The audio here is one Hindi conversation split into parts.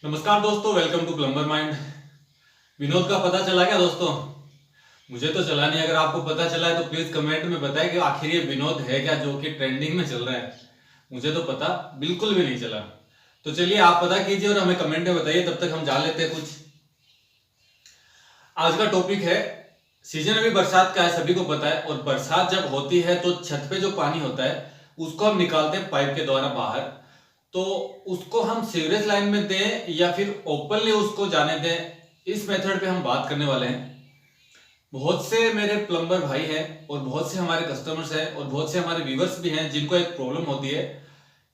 नमस्कार दोस्तों, welcome to plumber mind. Vinod का पता चला क्या दोस्तों? मुझे तो चला नहीं। अगर आपको पता चला है तो प्लीज कमेंट में बताएं कि आखिर ये विनोद है क्या जो कि ट्रेंडिंग में चल रहा है। मुझे तो पता बिल्कुल भी नहीं चला। तो चलिए आप पता कीजिए और हमें कमेंट में बताइए, तब तक हम जान लेते हैं कुछ। आज का टॉपिक है, सीजन अभी बरसात का है, सभी को पता है। और बरसात जब होती है तो छत पे जो पानी होता है उसको हम निकालते हैं पाइप के द्वारा बाहर। तो उसको हम सीवरेज लाइन में दें या फिर ओपनली उसको जाने दें, इस मेथड पे हम बात करने वाले हैं। बहुत से मेरे प्लम्बर भाई हैं और बहुत से हमारे कस्टमर्स हैं और बहुत से हमारे व्यूवर्स भी हैं जिनको एक प्रॉब्लम होती है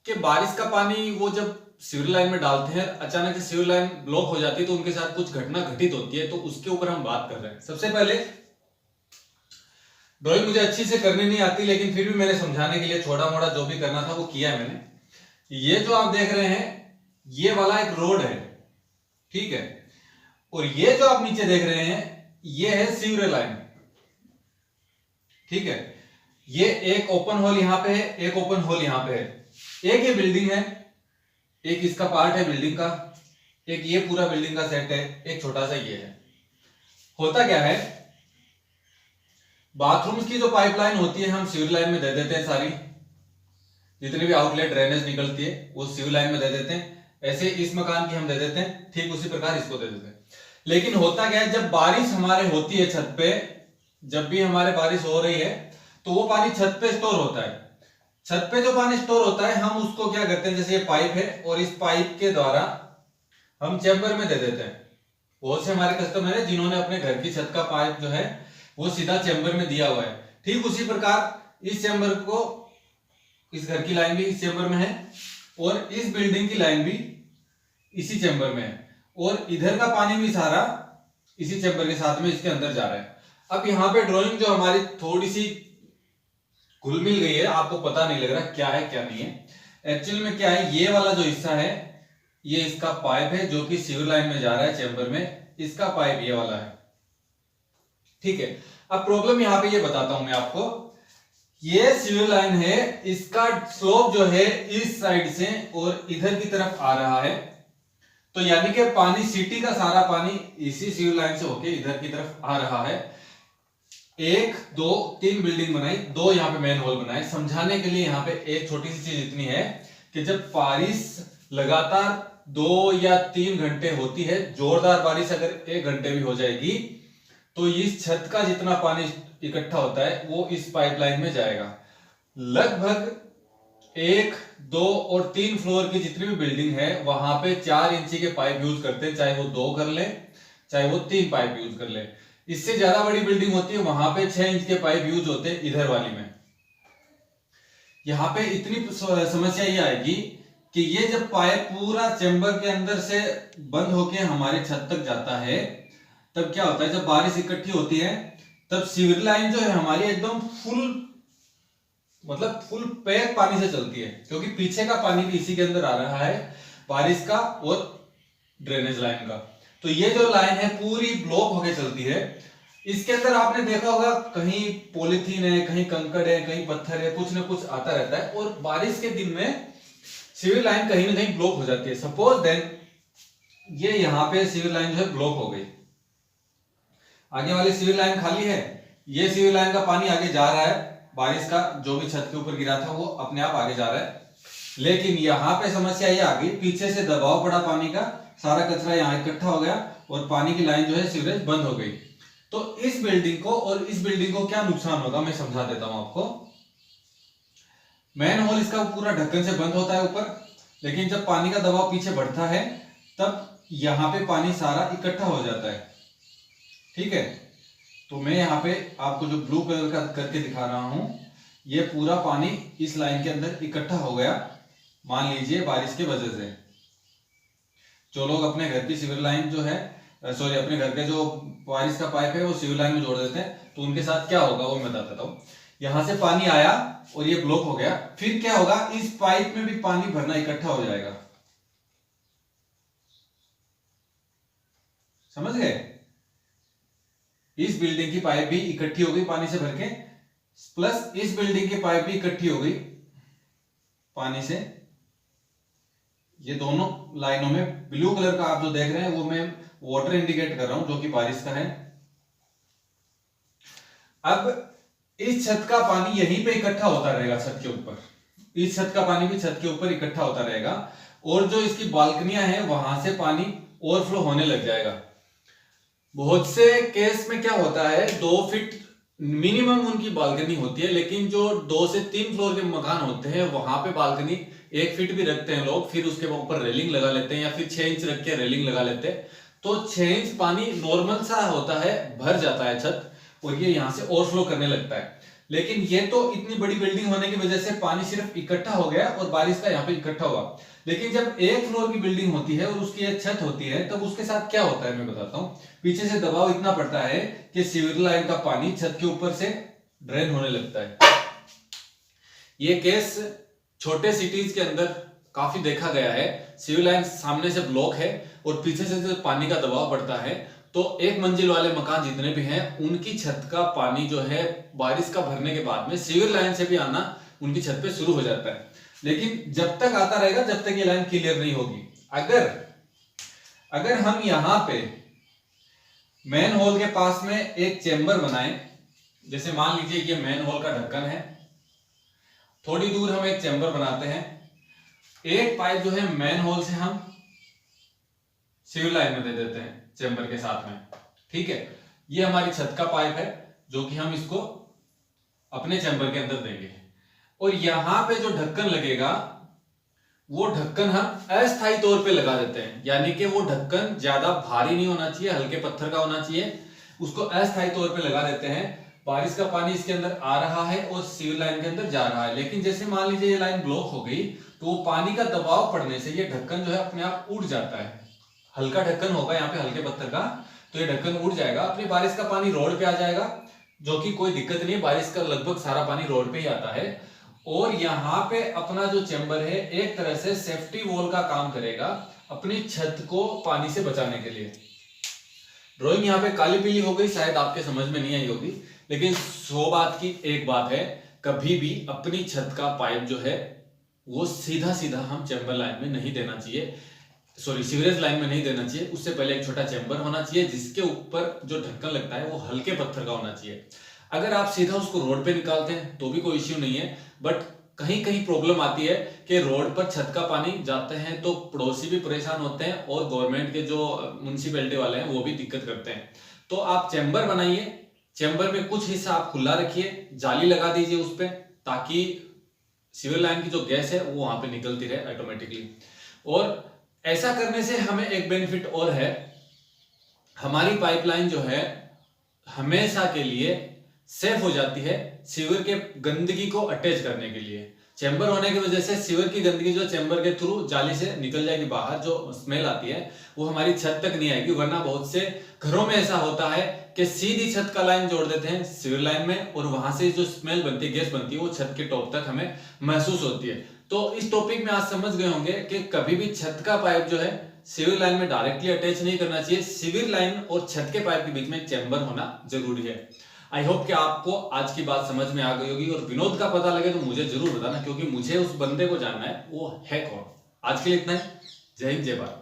कि बारिश का पानी वो जब सीवर लाइन में डालते हैं, अचानक से सीवर लाइन ब्लॉक हो जाती है तो उनके साथ कुछ घटना घटित होती है। तो उसके ऊपर हम बात कर रहे हैं। सबसे पहले, ड्राइंग मुझे अच्छी से करनी नहीं आती, लेकिन फिर भी मैंने समझाने के लिए छोटा मोटा जो भी करना था वो किया है मैंने। ये जो आप देख रहे हैं ये वाला एक रोड है, ठीक है। और ये जो आप नीचे देख रहे हैं ये है सीवरेज लाइन, ठीक है। ये एक ओपन होल यहां पे है, एक ओपन होल यहां पे है। एक ये बिल्डिंग है, एक इसका पार्ट है बिल्डिंग का, एक ये पूरा बिल्डिंग का सेट है, एक छोटा सा ये है। होता क्या है, बाथरूम्स की जो पाइपलाइन होती है हम सीवर लाइन में दे देते हैं। सारी जितनी भी आउटलेट ड्रेनेज निकलती है वो सीवर लाइन में दे देते हैं। ऐसे इस मकान की हम दे देते हैं, ठीक उसी प्रकार इसको दे देते हैं। लेकिन होता क्या है, जब बारिश हमारे होती है छत पे, जब भी हमारे बारिश हो रही है तो वो पानी छत पे स्टोर होता है। छत पे जो पानी स्टोर होता है हम उसको क्या करते हैं, जैसे ये पाइप है और इस पाइप के द्वारा हम चैम्बर में दे देते हैं। बहुत से हमारे कस्टमर है जिन्होंने अपने घर की छत का पाइप जो है वो सीधा चैम्बर में दिया हुआ है। ठीक उसी प्रकार इस चैम्बर को, इस घर की लाइन भी इस चैम्बर में है और इस बिल्डिंग की लाइन भी इसी चैम्बर में है और इधर का पानी भी सारा इसी चैम्बर के साथ में इसके अंदर जा रहा है। अब यहाँ पे ड्राइंग जो हमारी थोड़ी सी घुल मिल गई है, आपको पता नहीं लग रहा क्या है क्या नहीं है। एक्चुअल में क्या है, ये वाला जो हिस्सा है ये इसका पाइप है जो कि सीवर लाइन में जा रहा है चैम्बर में। इसका पाइप ये वाला है, ठीक है। अब प्रॉब्लम यहां पे ये बताता हूं मैं आपको। ये सीवर लाइन है, इसका स्लोप जो है इस साइड से और इधर की तरफ आ रहा है। तो यानी कि पानी, सिटी का सारा पानी इसी सीवर लाइन से होके इधर की तरफ आ रहा है। एक दो तीन बिल्डिंग बनाई, दो यहाँ पे मेन होल बनाए। समझाने के लिए यहाँ पे एक छोटी सी चीज इतनी है कि जब बारिश लगातार 2 या 3 घंटे होती है, जोरदार बारिश अगर 1 घंटे भी हो जाएगी तो इस छत का जितना पानी इकट्ठा होता है वो इस पाइपलाइन में जाएगा। लगभग 1, 2 और 3 फ्लोर की जितनी भी बिल्डिंग है वहां पे 4 इंची के पाइप यूज करते हैं, चाहे वो 2 कर ले चाहे वो 3 पाइप यूज कर ले। इससे ज्यादा बड़ी बिल्डिंग होती है वहां पे 6 इंच के पाइप यूज होते हैं इधर वाली में। यहां पे इतनी समस्या ये आएगी कि ये जब पाइप पूरा चैम्बर के अंदर से बंद होके हमारे छत तक जाता है तब क्या होता है, जब बारिश इकट्ठी होती है तब सीवर लाइन जो है हमारी एकदम फुल, मतलब फुल पैक पानी से चलती है, क्योंकि पीछे का पानी भी इसी के अंदर आ रहा है, बारिश का और ड्रेनेज लाइन का। तो ये जो लाइन है पूरी ब्लॉक होके चलती है। इसके अंदर आपने देखा होगा कहीं पॉलिथीन है, कहीं कंकड़ है, कहीं पत्थर है, कुछ ना कुछ आता रहता है और बारिश के दिन में सीवर लाइन कहीं ना कहीं ब्लॉक हो जाती है। सपोज देन ये यहाँ पे सीवर लाइन जो है ब्लॉक हो गई, आगे वाली सीवर लाइन खाली है, ये सीवर लाइन का पानी आगे जा रहा है, बारिश का जो भी छत के ऊपर गिरा था वो अपने आप आगे जा रहा है। लेकिन यहाँ पे समस्या ये आ गई, पीछे से दबाव पड़ा पानी का, सारा कचरा यहाँ इकट्ठा हो गया और पानी की लाइन जो है सीवरेज बंद हो गई। तो इस बिल्डिंग को और इस बिल्डिंग को क्या नुकसान होगा मैं समझा देता हूं आपको। मैन होल इसका पूरा ढक्कन से बंद होता है ऊपर, लेकिन जब पानी का दबाव पीछे बढ़ता है तब यहां पे पानी सारा इकट्ठा हो जाता है, ठीक है। तो मैं यहाँ पे आपको जो ब्लू कलर का करके दिखा रहा हूं, ये पूरा पानी इस लाइन के अंदर इकट्ठा हो गया, मान लीजिए बारिश की वजह से। जो लोग अपने घर की सीवर लाइन जो है, सॉरी अपने घर के जो बारिश का पाइप है वो सीवर लाइन में जोड़ देते हैं, तो उनके साथ क्या होगा वो मैं बता देता हूँ। यहां से पानी आया और ये ब्लॉक हो गया, फिर क्या होगा, इस पाइप में भी पानी भरना इकट्ठा हो जाएगा, समझ गए। इस बिल्डिंग की पाइप भी इकट्ठी हो गई पानी से भर के, प्लस इस बिल्डिंग की पाइप भी इकट्ठी हो गई पानी से। ये दोनों लाइनों में ब्लू कलर का आप जो देख रहे हैं वो मैं वाटर इंडिकेट कर रहा हूं जो कि बारिश का है। अब इस छत का पानी यहीं पे इकट्ठा होता रहेगा छत के ऊपर, इस छत का पानी भी छत के ऊपर इकट्ठा होता रहेगा और जो इसकी बालकनियां हैं वहां से पानी ओवरफ्लो होने लग जाएगा। बहुत से केस में क्या होता है 2 फीट मिनिमम उनकी बालकनी होती है, लेकिन जो 2 से 3 फ्लोर के मकान होते हैं वहां पे बालकनी 1 फीट भी रखते हैं लोग, फिर उसके ऊपर रेलिंग लगा लेते हैं या फिर 6 इंच रख के रेलिंग लगा लेते हैं। तो 6 इंच पानी नॉर्मल सा होता है, भर जाता है छत और ये यहाँ से ओवरफ्लो करने लगता है। लेकिन ये तो इतनी बड़ी बिल्डिंग होने की वजह से पानी सिर्फ इकट्ठा हो गया और बारिश का यहाँ पे इकट्ठा हुआ। लेकिन जब 1 फ्लोर की बिल्डिंग होती है और उसकी एक छत होती है तब उसके साथ क्या होता है मैं बताता हूँ। पीछे से दबाव इतना पड़ता है कि सीवर लाइन का पानी छत के ऊपर से ड्रेन होने लगता है। ये केस छोटे सिटीज के अंदर काफी देखा गया है। सीवर लाइन सामने से ब्लॉक है और पीछे से जो पानी का दबाव पड़ता है तो 1 मंजिल वाले मकान जितने भी हैं उनकी छत का पानी जो है बारिश का भरने के बाद में सीवर लाइन से भी आना उनकी छत पे शुरू हो जाता है। लेकिन जब तक आता रहेगा जब तक ये लाइन क्लियर नहीं होगी। अगर हम यहां पे मेन होल के पास में एक चेंबर बनाएं, जैसे मान लीजिए कि मेन होल का ढक्कन है, थोड़ी दूर हम एक चेंबर बनाते हैं, एक पाइप जो है मेन होल से हम सीवर लाइन में दे देते हैं चेंबर के साथ में, ठीक है। ये हमारी छत का पाइप है जो कि हम इसको अपने चेंबर के अंदर देंगे और यहां पे जो ढक्कन लगेगा वो ढक्कन हम अस्थायी तौर पे लगा देते हैं, यानी कि वो ढक्कन ज्यादा भारी नहीं होना चाहिए, हल्के पत्थर का होना चाहिए, उसको अस्थायी तौर पे लगा देते हैं। बारिश का पानी इसके अंदर आ रहा है और सीवर लाइन के अंदर जा रहा है, लेकिन जैसे मान लीजिए ये लाइन ब्लॉक हो गई तो वो पानी का दबाव पड़ने से ये ढक्कन जो है अपने आप उड़ जाता है। हल्का ढक्कन होगा यहाँ पे हल्के पत्थर का, तो ये ढक्कन उड़ जाएगा, अपनी बारिश का पानी रोड पे आ जाएगा, जो कि कोई दिक्कत नहीं है, बारिश का लगभग सारा पानी रोड पे ही आता है। और यहाँ पे अपना जो चेंबर है एक तरह से सेफ्टी वॉल का काम करेगा अपनी छत को पानी से बचाने के लिए। ड्राइंग यहाँ पे काली पीली हो गई, शायद आपके समझ में नहीं आई होगी, लेकिन 100 बात की एक बात है, कभी भी अपनी छत का पाइप जो है वो सीधा सीधा हम चेंबर लाइन में नहीं देना चाहिए, सॉरी सीवरेज लाइन में नहीं देना चाहिए। उससे पहले एक छोटा चेंबर होना चाहिए जिसके ऊपर जो ढक्कन लगता है वो हल्के पत्थर का होना चाहिए। अगर आप सीधा उसको रोड पे निकालते हैं तो भी कोई इश्यू नहीं है, बट कहीं कहीं प्रॉब्लम आती है कि रोड पर छत का पानी जाते हैं तो पड़ोसी भी परेशान होते हैं और गवर्नमेंट के जो म्युनिसिपैलिटी वाले हैं वो भी दिक्कत करते हैं। तो आप चेंबर बनाइए, चेंबर में कुछ हिस्सा आप खुला रखिए, जाली लगा दीजिए उस पर, ताकि सीवर लाइन की जो गैस है वो वहां पे निकलती रहे ऑटोमेटिकली। और ऐसा करने से हमें एक बेनिफिट और है, हमारी पाइपलाइन जो है हमेशा के लिए सेफ हो जाती है सीवर के गंदगी को अटैच करने के लिए। चेंबर होने की वजह से सीवर की गंदगी जो चेंबर के थ्रू जाली से निकल जाएगी बाहर, जो स्मेल आती है वो हमारी छत तक नहीं आएगी। वरना बहुत से घरों में ऐसा होता है कि सीधी छत का लाइन जोड़ देते हैं सीवर लाइन में और वहां से जो स्मेल बनती है, गैस बनती है, वो छत के टॉप तक हमें महसूस होती है। तो इस टॉपिक में आज समझ गए होंगे कि कभी भी छत का पाइप जो है सीवर लाइन में डायरेक्टली अटैच नहीं करना चाहिए, सीवर लाइन और छत के पाइप के बीच में एक चेंबर होना जरूरी है। आई होप कि आपको आज की बात समझ में आ गई होगी, और विनोद का पता लगे तो मुझे जरूर बताना, क्योंकि मुझे उस बंदे को जानना है वो है कौन। आज के लिए इतना ही, जय हिंद जय भारत।